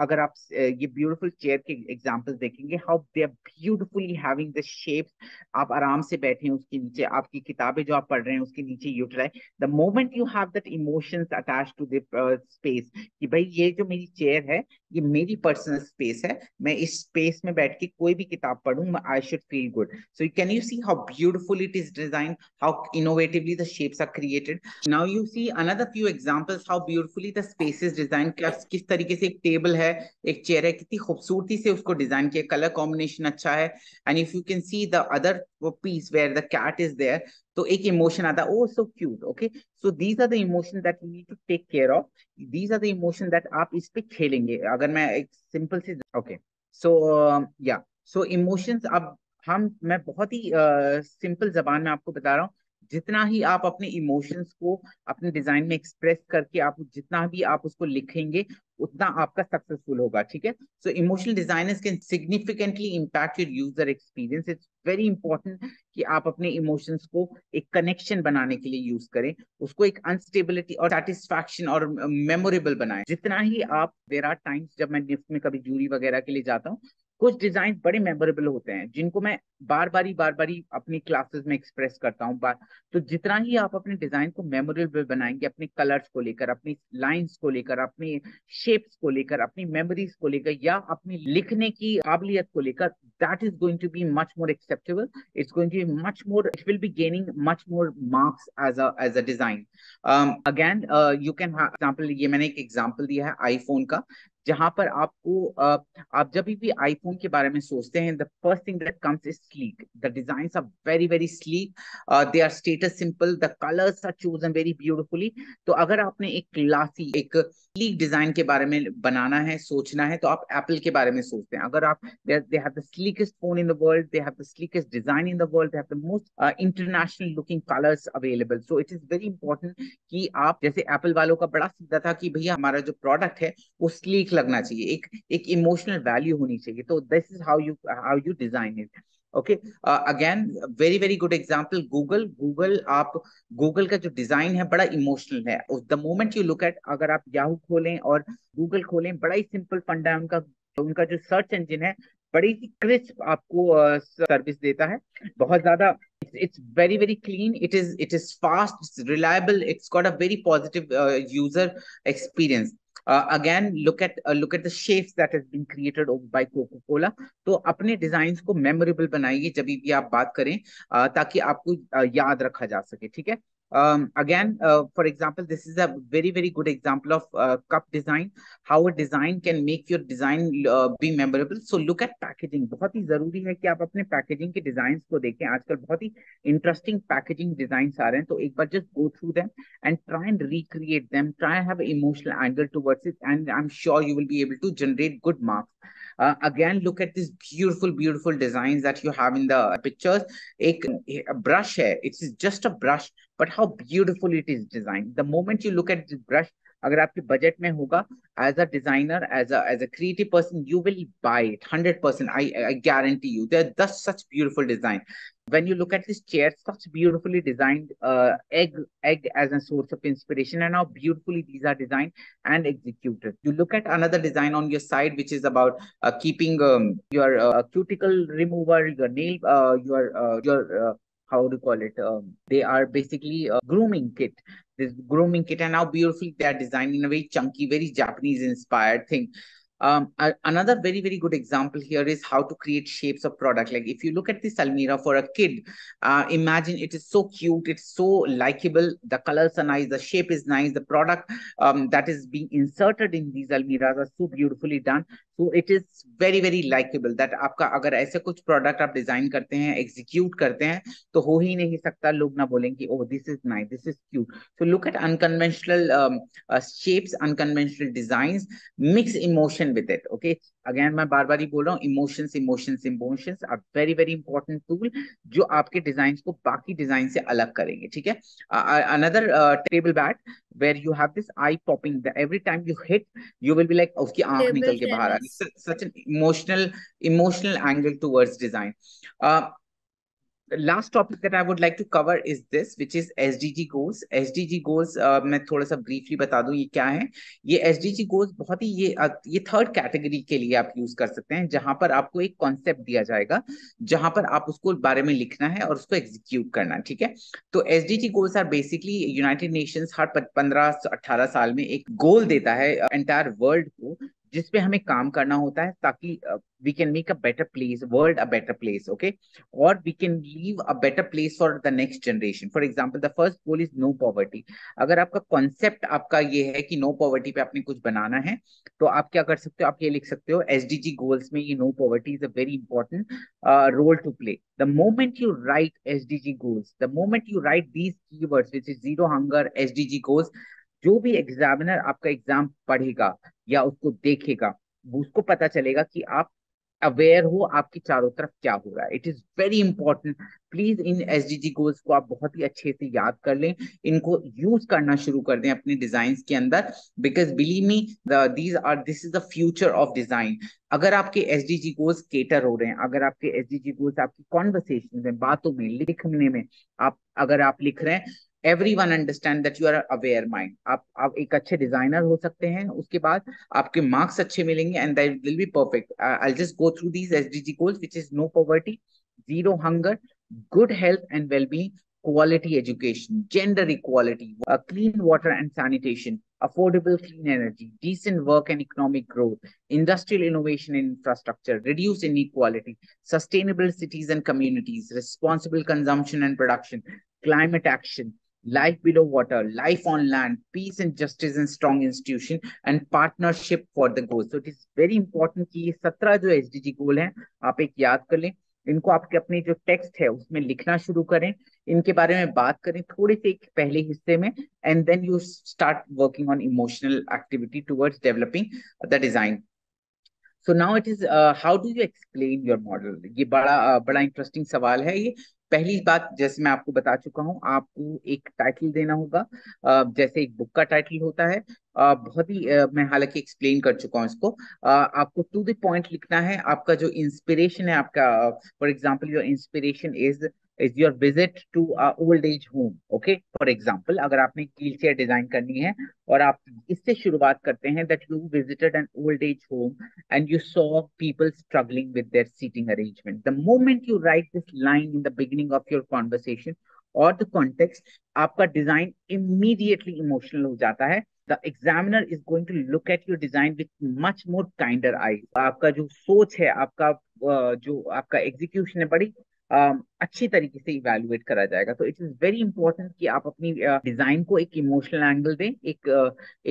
अगर आप ये ब्यूटीफुल चेयर के एग्जांपल्स देखेंगे, how they are beautifully having the shapes. आप आराम से बैठे हैं उसके नीचे, आपकी किताबें जो आप पढ़ रहे हैं उसके नीचे utilize. The moment you have that emotions attached to the space, कि भाई ये जो मेरी चेयर है ये मेरी पर्सनल स्पेस है, मैं इस स्पेस में बैठ के कोई भी किताब पढ़ूं, I should feel good. So can you see how beautiful it is designed, how innovatively the shapes are created? Now you see another few examples how beautifully the space is designed. किस तरीके से एक table है, एक chair है, कितनी खूबसूरती से उसको डिजाइन किया, कलर कॉम्बिनेशन अच्छा है. And if you can see the other piece where the cat is there, तो एक इमोशन आता है, oh so cute. Okay, so these are the emotion that you need to take care of. These are the emotion that आप इस पे खेलेंगे. अगर मैं एक सिंपल सी, ओके, सो या, सो इमोशंस. अब मैं बहुत ही सिंपल जबान में आपको बता रहा हूँ, जितना ही आप अपने इमोशंस को अपने डिजाइन में एक्सप्रेस करके आप जितना भी आप उसको लिखेंगे, उतना आपका सक्सेसफुल होगा, ठीक है. So emotional designers can significantly impact your user experience. It's very important कि आप अपने इमोशंस को एक कनेक्शन बनाने के लिए यूज करें, उसको एक अनस्टेबिलिटी और सेटिस्फैक्शन और मेमोरेबल बनाएं. जितना ही आप, देयर आर टाइम्स जब मैं निफ्ट में कभी जूरी वगैरह के लिए जाता हूँ, कुछ डिजाइन बड़े मेमोरेबल होते हैं जिनको मैं बार बारी अपनी क्लासेस में एक्सप्रेस करता हूँ. तो जितना ही आप अपने डिजाइन को मेमोरेबल बनाएंगे, अपने कलर्स को लेकर, अपनी लाइंस को लेकर, अपनी शेप्स को लेकर, अपनी मेमोरीज को लेकर, या अपनी लिखने की काबिलियत को लेकर, that is going to be much more acceptable. It's going to be much more, it will be gaining much more marks as a design. Again you can example, ये मैंने एक एग्जाम्पल दिया है आईफोन का, जहां पर आपको आप जब भी आईफोन के बारे में सोचते हैं, the first thing that comes is sleek. The designs are very very sleek, they are status simple, the colours are chosen very beautifully. तो अगर आपने एक क्लासी, एक स्लीक डिजाइन के बारे में बनाना है, सोचना है, तो आप एप्पल के बारे में सोचते हैं. अगर आप, they have the sleekest phone in the world, they have the sleekest design in the world, they have the most international looking colours available. So it is very important कि आप, जैसे एप्पल वालों का बड़ा सीधा था कि भैया हमारा जो प्रोडक्ट है वो स्लीक लगना चाहिए, एक इमोशनल वैल्यू होनी चाहिए. तो this is how you design it. Okay, again very very good example, Google आप, गूगल का जो डिजाइन है बड़ा इमोशनल है. The moment you look eight, अगर आप याहू खोलें और गूगल खोलें, बड़ा ही सिंपल फंडा है उनका. उनका जो सर्च इंजन है बड़ी ही क्रिस्प आपको सर्विस देता है, बहुत ज्यादा. It's very very clean, it is fast, it's reliable, it's got a very positive user experience. Again, look at the shapes that has been created by Coca-Cola. तो अपने design को मेमोरेबल बनाइए जब भी आप बात करें, ताकि आपको याद रखा जा सके, ठीक है. Again, for example, this is a very good example of cup design. How a design can make your design be memorable. So look at packaging. बहुत ही जरूरी है कि आप अपने पैकेजिंग के डिजाइन को देखें. आजकल बहुत ही इंटरेस्टिंग पैकेजिंग डिजाइन आ रहे हैं, तो एक बार just go through them and try and recreate them. Try and have an emotional angle towards it, and I'm sure you will be able to generate good marks. Again, look at these beautiful designs that you have in the pictures. A brush है, it's just a brush, but how beautiful it is designed. The moment you look at this brush, अगर आपके budget में होगा, as a designer, as a creative person, you will buy it 100%. I guarantee you. They're just such beautiful design. When you look at this chair, such beautifully designed, egg as a source of inspiration, and how beautifully these are designed and executed. You look at another design on your side, which is about keeping your cuticle remover, your nail, your how do you call it? They are basically grooming kit. This grooming kit, and how beautifully they are designed in a very chunky, very Japanese inspired thing. Another very good example here is how to create shapes of product. Like if you look at this almirah for a kid, imagine it is so cute, it's so likable, the colors are nice, the shape is nice, the product that is being inserted in these almirahs are so beautifully done. So it is very likable that आपका अगर ऐसे कुछ product आप design करते हैं, execute करते हैं, तो हो ही नहीं सकता लोग ना बोलें कि oh this is nice, this is cute. So look at unconventional shapes, unconventional designs, mix emotion with it. Okay, again मैं बार बार ही बोल रहा हूँ, emotions are very important tool जो आपके डिजाइन को बाकी डिजाइन से अलग करेंगे, ठीक है. Another table bat where you have this eye popping, every time you hit you will be like उसकी आंख Table निकल के बाहर आ tennis. गई. Such an emotional angle towards design. The last topic that I would like to cover is this, which is SDG goals. SDG goals मैं थोड़ा सा briefly बता दूं ये क्या है. ये SDG goals बहुत ही ये थर्ड कैटेगरी के लिए आप यूज कर सकते हैं, जहां पर आपको एक कॉन्सेप्ट दिया जाएगा, जहां पर आप उसको बारे में लिखना है और उसको एग्जीक्यूट करना है, ठीक है. तो SDG goals are basically United Nations हर 15-18 साल में एक गोल देता है एंटायर वर्ल्ड को, जिसपे हमें काम करना होता है ताकि we can make a better place, world a better place, okay, or we can leave a better place for the next generation. For example, the first goal is no poverty. अगर आपका कॉन्सेप्ट आपका ये है कि no poverty पे आपने कुछ बनाना है, तो आप क्या कर सकते हो, आप ये लिख सकते हो एसडीजी गोल्स में ये no poverty is a very important role to play. The moment you write SDG goals, the moment you write these keywords, which is zero hunger, SDG goals, जो भी एग्जामिनर आपका एग्जाम पढ़ेगा या उसको देखेगा, उसको पता चलेगा कि आप अवेयर हो आपकी चारों तरफ क्या हो रहा है. It is very important. Please in SDG goals को आप बहुत ही अच्छे से याद कर लें, इनको यूज करना शुरू कर दें अपने डिजाइन के अंदर, because believe me this is the future of design. अगर आपके एसडीजी गोल्स केटर हो रहे हैं, अगर आपके एसडीजी गोल्स आपकी कॉन्वर्सेशन में, बातों में, लिखने में, अगर आप लिख रहे हैं, everyone understand that you are aware mind. आप एक अच्छे डिजाइनर हो सकते हैं, उसके बाद आपके मार्क्स अच्छे मिलेंगे and they will be perfect. I'll just go through these SDG goals, which is no poverty, zero hunger, good health and well-being, quality education, gender equality, clean water and sanitation, affordable clean energy, decent work and economic growth, industrial innovation and infrastructure, reduce inequality, sustainable cities and communities, responsible consumption and production, climate action, life below water, life on land, peace and justice and strong institution, and partnership for the goal. So it is very important कि ये 17 जो SDG गोल हैं आप एक याद कर लें, इनको आपके अपने जो टेक्स्ट है उसमें लिखना शुरू करें, इनके बारे में बात करें थोड़े से एक पहले हिस्से में, and then you start working on emotional activity towards developing the design. So now it is how do you explain your model? ये बड़ा इंटरेस्टिंग सवाल है ये. पहली बात, जैसे मैं आपको बता चुका हूँ, आपको एक टाइटल देना होगा, जैसे एक बुक का टाइटल होता है. बहुत ही मैं हालांकि एक्सप्लेन कर चुका हूँ इसको. आपको टू द पॉइंट लिखना है. आपका जो इंस्पिरेशन है, आपका for example your inspiration is your visit to old age home. Okay, for example अगर आपने व्हील चेयर डिजाइन करनी है और आप इससे शुरुआत करते हैं that you visited an old age home and you saw people struggling with their seating arrangement. The moment you write this line in the beginning of your conversation or the context, आपका design immediately emotional हो जाता है. the examiner is going to look at your design with much more kinder eyes. आपका जो सोच है, आपका जो आपका एग्जीक्यूशन है, बड़ी अच्छी तरीके से इवेलुएट करा जाएगा. तो इट इज वेरी इंपॉर्टेंट कि आप अपनी डिजाइन को एक इमोशनल एंगल दें,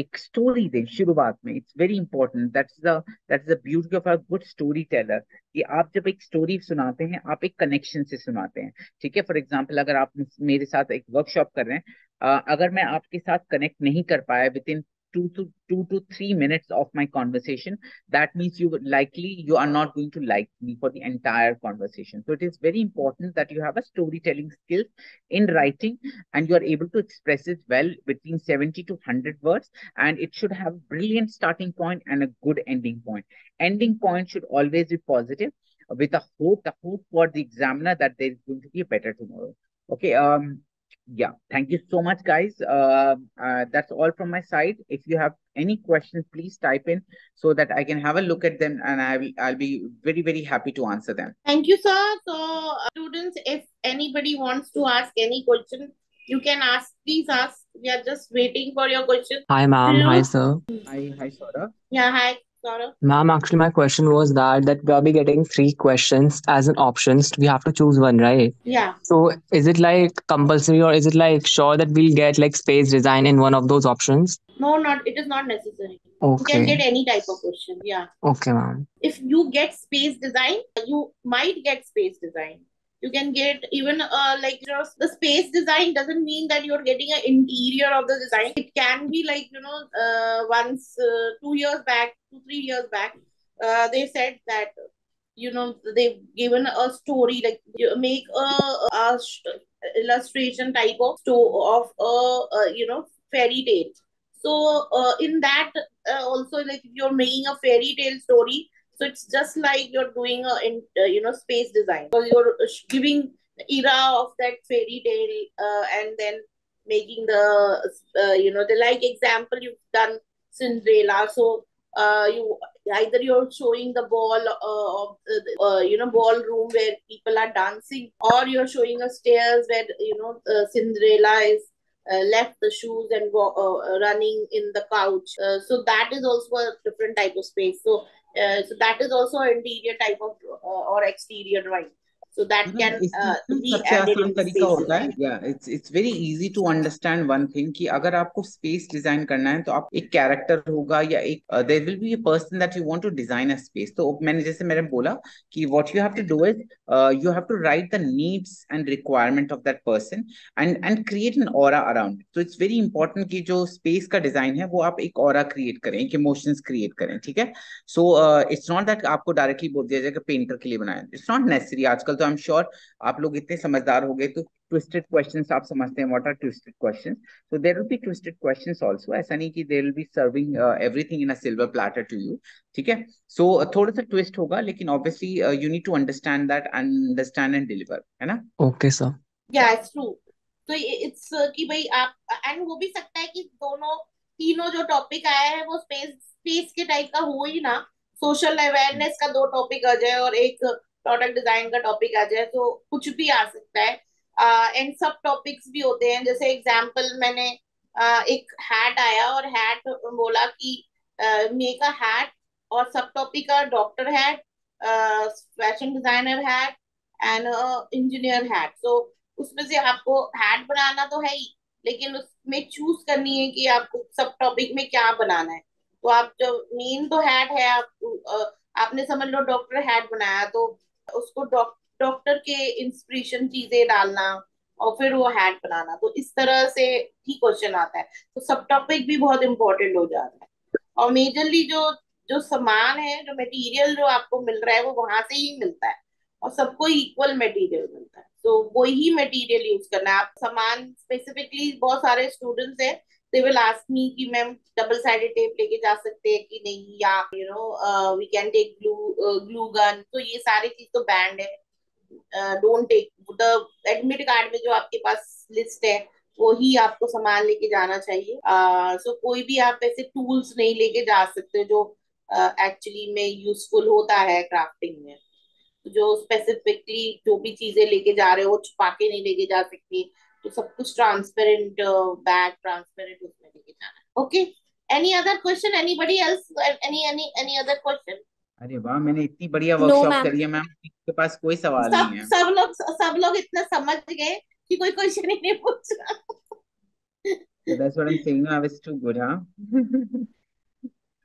एक स्टोरी दें शुरुआत में. It's very important. That's the beauty of a good story teller, कि आप जब एक स्टोरी सुनाते हैं, आप एक कनेक्शन से सुनाते हैं. ठीक है, फॉर एग्जाम्पल अगर आप मेरे साथ एक वर्कशॉप कर रहे हैं, अगर मैं आपके साथ कनेक्ट नहीं कर पाया with in 2 to 3 minutes of my conversation, that means you are not going to like me for the entire conversation. So it is very important that you have a storytelling skills in writing, and you are able to express it well between 70 to 100 words, and it should have a brilliant starting point and a good ending point. Ending point should always be positive, with a hope, the hope for the examiner that there is going to be a better tomorrow. Okay. Yeah, thank you so much, guys. That's all from my side. If you have any questions, please type in so that I can have a look at them, and I'll be very, very happy to answer them. Thank you, sir. So, students, if anybody wants to ask any question, you can ask. Please ask. We are just waiting for your question. Hi, ma'am. Hi, sir. Hi, Saurabh. Yeah, hi, Saurabh. Ma'am, actually, my question was that we'll be getting 3 questions as an options. We have to choose one, right? Yeah. So, is it like compulsory, or is it like sure that we'll get like space design in one of those options? No, not. It is not necessary. You can get Okay. any type of question. Yeah. Okay, ma'am. If you get space design, you might get space design. You can get even like the space design doesn't mean that you're getting an interior of the design. It can be like once 2 years back, 2-3 years back, they said that they've given a story, like you make a illustration type of of a fairy tale. So in that also, like if you're making a fairy tale story, so it's just like you're doing space design, because you're giving the era of that fairy tale, and then making the like example you've done Cinderella. So you either you're showing the ball of ballroom where people are dancing, or you're showing a stairs where Cinderella is left the shoes and running in the couch. So that is also a different type of space. So that is also an interior type of or exterior drawing. So that can इसमें be सबसे added आसान in the तरीका space होता है, design. या it's very easy to understand one thing, कि अगर आपको स्पेस डिजाइन करना है तो आप एक कैरेक्टर होगा या एक there will be a person that you want to design a space. तो मैंने बोला कि what you have to do is you have to write the needs and requirement of that person and create an aura around it. So it's very important कि जो space का design है वो आप एक aura create करें, एक emotions create करें. ठीक है. So it's not that आपको directly बोल दिया जाए कि पेंटर के लिए बनाया. It's not necessary. आजकल तो I'm sure आप लोग इतने समझदार हो गए, तो twisted questions आप समझते हैं. What are twisted questions? So there will be twisted questions also. ऐसा नहीं कि they will be serving everything in a silver platter to you. ठीक है. So थोड़ा सा twist होगा, लेकिन obviously you need to understand that and understand and deliver, है ना? Okay, sir. Yeah, it's true. तो इट्स कि भाई आप, एंड हो भी सकता है कि तीनों जो टॉपिक आया है वो स्पेस के टाइप का हो ही ना. सोशल अवेयरनेस का 2 टॉपिक आ जाए और एक प्रोडक्ट डिजाइन का टॉपिक आ जाए, तो कुछ भी आ सकता है. एंड सब टॉपिक्स भी होते हैं. जैसे एग्जांपल मैंने एक हैट आया और हैट बोला कि मेक अ हैट, और सब टॉपिक का doctor hat, fashion designer hat and engineer hat. तो उसमें से आपको हैट बनाना तो है ही, लेकिन उसमें चूज करनी है कि आपको सब टॉपिक में क्या बनाना है. तो आप जो मेन तो हैट है, आपने समझ लो डॉक्टर हैट बनाया, तो उसको डॉक्टर के इंस्पिरेशन चीजें डालना और फिर वो हैट बनाना. तो इस तरह से ही क्वेश्चन आता है. तो सब टॉपिक भी बहुत इंपॉर्टेंट हो जाता है. और मेजरली जो जो सामान है, जो मटेरियल जो आपको मिल रहा है, वो वहां से ही मिलता है, और सबको इक्वल मटेरियल मिलता है. तो वही मटेरियल यूज करना है. आप सामान स्पेसिफिकली, बहुत सारे स्टूडेंट्स हैं, दे विल आस्क मी कि मैम डबल साइडेड टेप लेके जा सकते हैं कि नहीं, या we can take glue gun. तो ये सारी चीज तो बैंड है. Don't take the admit card में जो आपके पास लिस्ट है वो ही आपको सामान लेके जाना चाहिए. सो कोई भी आप ऐसे टूल्स नहीं लेके जा सकते जो एक्चुअली में यूजफुल होता है क्राफ्टिंग में. जो स्पेसिफिकली जो भी चीजें लेके जा रहे हो वो छुपा के नहीं लेके जा सकती. तो सब कुछ ट्रांसपेरेंट बैग, ट्रांसपेरेंट उसमें लेके जाना है. Okay, Any other question? Anybody else? Any other question? अरे वाह, मैंने इतनी बढ़िया No, वर्कशॉप ma'am. करी है मैम, के पास कोई सवाल नहीं है। सब लोग इतना समझ गए कि कोई क्वेश्चन ही नहीं पूछा। So that's what I'm saying. I was too good, huh?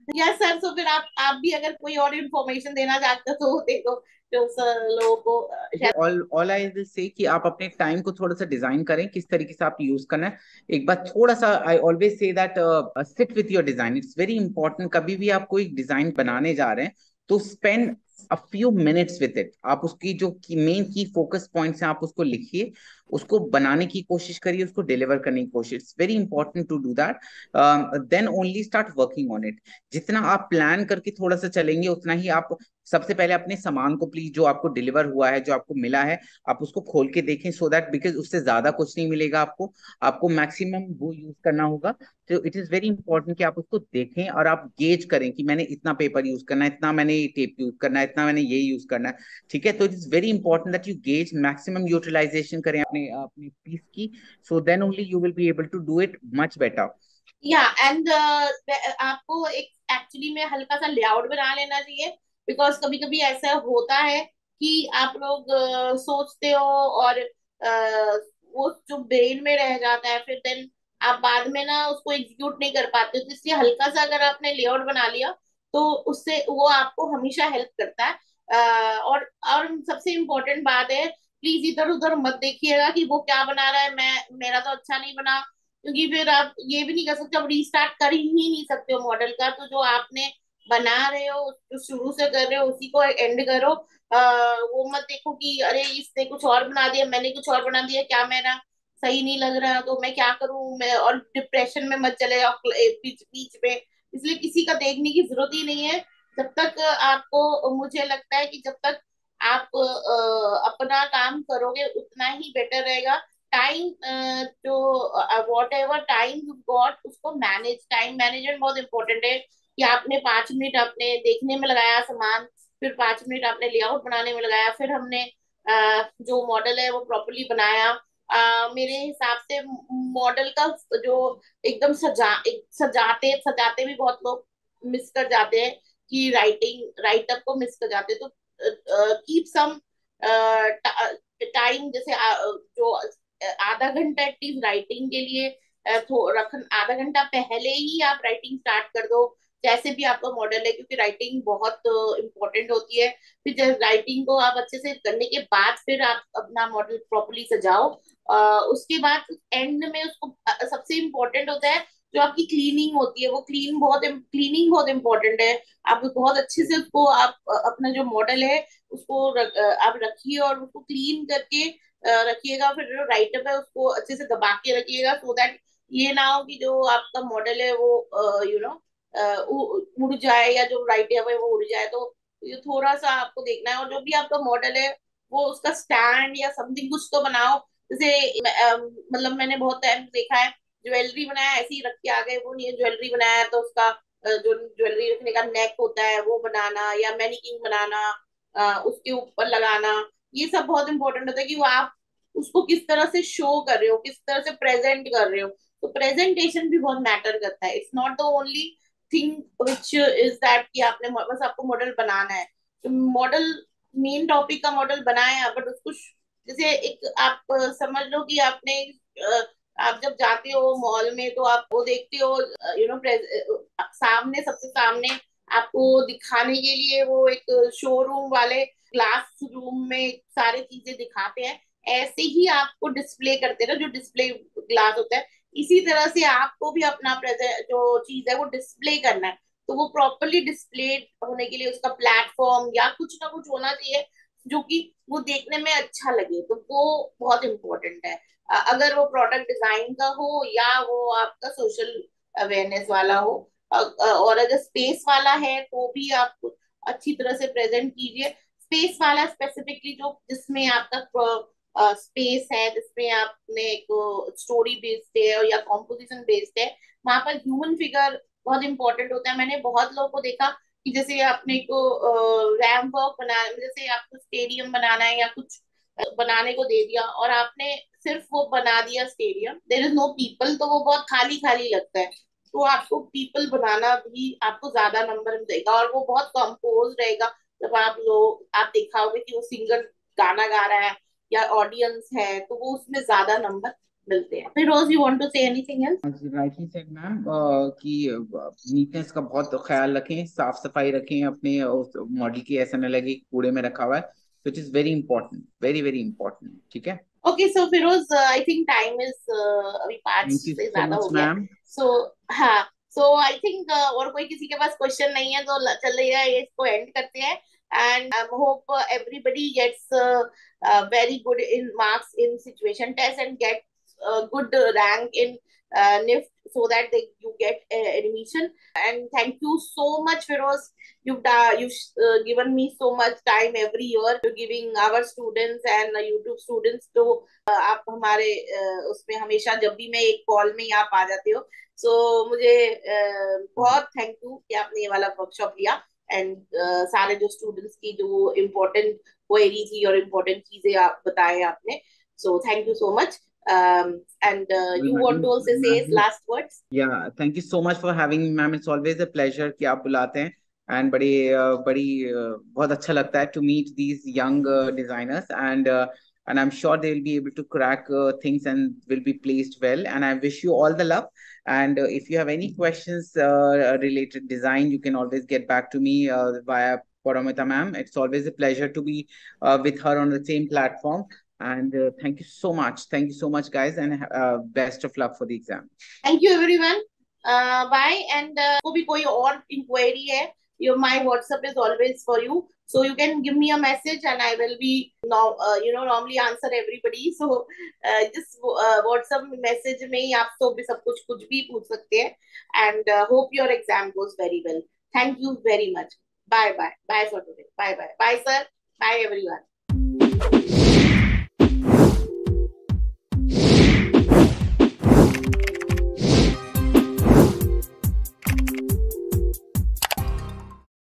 Yes sir, तो फिर आप भी अगर कोई और इन्फॉर्मेशन देना चाहते हो तो वो दे दो, जो सर लोगों को शायद। ऑल आई विल से कि आप अपने टाइम को थोड़ा सा डिजाइन करें, किस तरीके से आप यूज करना है। एक बार थोड़ा सा, I always say that sit with your design, it's very important. कभी भी आप कोई डिजाइन बनाने जा रहे हैं तो spend a few minutes with it. आप उसकी जो मेन की फोकस पॉइंट्स हैं आप उसको लिखिए, उसको बनाने की कोशिश करिए, उसको डिलीवर करने की कोशिश। It's very important to do that, then only start working on it. जितना आप प्लान करके थोड़ा सा चलेंगे उतना ही आप सबसे पहले अपने सामान को प्लीज, जो आपको डिलीवर हुआ है, जो आपको मिला है, आप उसको खोल के देखें, सो दैट बिकॉज उससे ज्यादा कुछ नहीं मिलेगा आपको, आपको मैक्सिमम वो यूज करना होगा। तो इट इज वेरी इंपॉर्टेंट कि आप उसको देखें और आप गेज करें कि मैंने इतना पेपर यूज करना है, इतना मैंने टेप यूज करना है, इतना मैंने ये यूज करना है। ठीक है, तो it is very important that you guys, maximum utilization करें अपने अपनी पीस की, so then only you will be able to do it much better. या एंड आपको एक एक्चुअली में हल्का सा लेआउट बना लेना चाहिए, बिकॉज कभी कभी ऐसा होता है कि आप लोग सोचते हो और वो जो ब्रेन में रह जाता है, फिर देन आप बाद में ना उसको एग्जीक्यूट नहीं कर पाते, तो इसलिए हल्का सा अगर आपने लेआउट बना लिया तो उससे वो आपको हमेशा हेल्प करता है। और सबसे इम्पोर्टेंट बात है, प्लीज इधर उधर मत देखिएगा कि वो क्या बना रहा है, मेरा तो अच्छा नहीं बना, क्योंकि फिर आप ये भी नहीं कर सकते, आप रीस्टार्ट कर ही नहीं सकते हो मॉडल का। तो जो आपने बना रहे हो, जो शुरू से कर रहे हो उसी को एंड करो। वो मत देखो कि अरे इसने कुछ और बना दिया, मैंने कुछ और बना दिया, क्या मेरा सही नहीं लग रहा तो मैं क्या करूं, मैं और डिप्रेशन में मत चले जाओ बीच बीच में। इसलिए किसी का देखने की जरूरत ही नहीं है। जब तक आपको, मुझे लगता है कि जब तक आप अपना काम करोगे उतना ही बेटर रहेगा। टाइम, जो what ever time you got उसको मैनेज, टाइम मैनेजमेंट बहुत इंपॉर्टेंट है। कि आपने 5 मिनट अपने देखने में लगाया सामान, फिर 5 मिनट आपने लेआउट बनाने में लगाया, फिर हमने जो मॉडल है वो प्रॉपरली बनाया। मेरे हिसाब से मॉडल का जो एकदम सजाते सजाते भी बहुत लोग मिस कर जाते हैं, कि राइटअप को मिस कर जाते हैं। तो कीप सम टाइम, जैसे जो आधा घंटा एटलीस्ट राइटिंग के लिए आधा घंटा पहले ही आप राइटिंग स्टार्ट कर दो, जैसे भी आपका मॉडल है, क्योंकि राइटिंग बहुत इंपॉर्टेंट होती है। फिर जब राइटिंग को आप अच्छे से करने के बाद फिर आप अपना मॉडल प्रॉपरली सजाओ। उसके बाद एंड में उसको सबसे इम्पोर्टेंट होता है जो आपकी क्लीनिंग होती है, वो क्लीनिंग बहुत इंपॉर्टेंट है। आप बहुत अच्छे से उसको, आप अपना जो मॉडल है उसको आप रखिए और उसको क्लीन करके रखिएगा। फिर जो राइटअप है उसको अच्छे से दबा के रखिएगा, सो दैट ये ना हो कि जो आपका मॉडल है वो उड़ जाए, या जो राइटअप है वो उड़ जाए। तो ये थोड़ा सा आपको देखना है, और जो भी आपका मॉडल है वो उसका स्टैंड या समथिंग कुछ तो बनाओ। जैसे मतलब मैंने बहुत टाइम देखा है, ज्वेलरी बनाया ऐसे ही रख के आ गए, वो नहीं है, ज्वेलरी बनाया तो उसका जो ज्वेलरी रखने का नेक होता है वो बनाना, या मैनिकिंग बनाना, उसके ऊपर लगाना, ये सब बहुत इंपॉर्टेंट होता है कि वो आप उसको किस तरह से शो कर रहे हो, किस तरह से प्रेजेंट कर रहे हो। तो प्रेजेंटेशन भी बहुत मैटर करता है। It's not the only thing which is that कि आपने बस आपको मॉडल बनाना है। तो मॉडल, मेन टॉपिक का मॉडल बनाया, बट उसको जैसे एक आप समझ लो कि आपने आप जब जाते हो मॉल में तो आप वो देखते हो, सामने, सबसे सामने आपको दिखाने के लिए वो एक शोरूम वाले ग्लास रूम में सारी चीजें दिखाते हैं। ऐसे ही आपको डिस्प्ले करते हैं ना, जो डिस्प्ले ग्लास होता है, इसी तरह से आपको भी अपना जो चीज है वो डिस्प्ले करना है। तो वो प्रॉपरली डिस्प्ले होने के लिए उसका प्लेटफॉर्म या कुछ ना कुछ होना चाहिए जो कि वो देखने में अच्छा लगे, तो वो बहुत इंपॉर्टेंट है। अगर वो प्रोडक्ट डिजाइन का हो या वो आपका सोशल अवेयरनेस वाला हो। और अगर स्पेस वाला है तो भी आप अच्छी तरह से प्रेजेंट कीजिए। स्पेस वाला स्पेसिफिकली जो जिसमें आपका स्पेस है, जिसमें आपने एक स्टोरी बेस्ड है या कॉम्पोजिशन बेस्ड है, वहां पर ह्यूमन फिगर बहुत इंपॉर्टेंट होता है। मैंने बहुत लोगों को देखा कि जैसे आपने को रैम्प वॉक बनाना, जैसे आपको स्टेडियम बनाना है या कुछ बनाने को दे दिया और आपने सिर्फ वो बना दिया stadium, there is no people, तो वो बहुत खाली खाली लगता है। तो आपको पीपल बनाना भी आपको ज्यादा नंबर देगा, और वो बहुत कंपोज रहेगा। जब आप देखा होगा कि वो सिंगर गाना गा रहा है या ऑडियंस है, तो वो उसमें ज्यादा नंबर मिलते हैं। Firoz, you want to say anything else? Rightly said ma'am कि नीटनेस का बहुत ख्याल रखें, साफ सफाई रखें अपने उस मॉडल की, ऐसा न लगे कि कूड़े में रखा हुआ है। Which is very important, very very important. ठीक है, okay, so Firoz, I think time is अभी 5 थैंक यू से सो ज्यादा हो मच गया। मैम। सो हाँ, सो आई थिंक और कोई किसी के पास क्वेश्चन नहीं है तो चल रही है, इसको एंड करते हैं। And I hope everybody gets very good in marks in situation test and get good rank in NIFT, so that you get admission. And thank you so much, Firoz. You've given me so much time every year to giving our students and YouTube students. तो आप हमारे उसमें हमेशा जब भी मैं एक call में आप आ जाते हो, सो मुझे बहुत थैंक यू कि आपने ये वाला वर्कशॉप लिया। एंड सारे जो स्टूडेंट्स की जो इम्पोर्टेंट क्वेरी थी और इम्पोर्टेंट चीजें आप बताए आपने, so thank you so much. And you want to also say last words? Yeah, thank you so much for having me, ma'am. It's always a pleasure कि आप बुलाते हैं, and बहुत अच्छा लगता है to meet these young designers, and I'm sure they will be able to crack things and will be placed well. And I wish you all the luck. And if you have any questions related design, you can always get back to me via Paromita ma'am. It's always a pleasure to be with her on the same platform. And thank you so much. Thank you so much, guys, and best of luck for the exam. Thank you everyone. Bye. And को भी कोई और inquiry है, my WhatsApp is always for you, so you can give me a message and I will be normally answer everybody. So just WhatsApp message में ही आप तो भी सब कुछ भी पूछ सकते हैं। And hope your exam goes very well. Thank you very much. Bye bye. Bye for today. Bye bye. Bye sir. Bye everyone.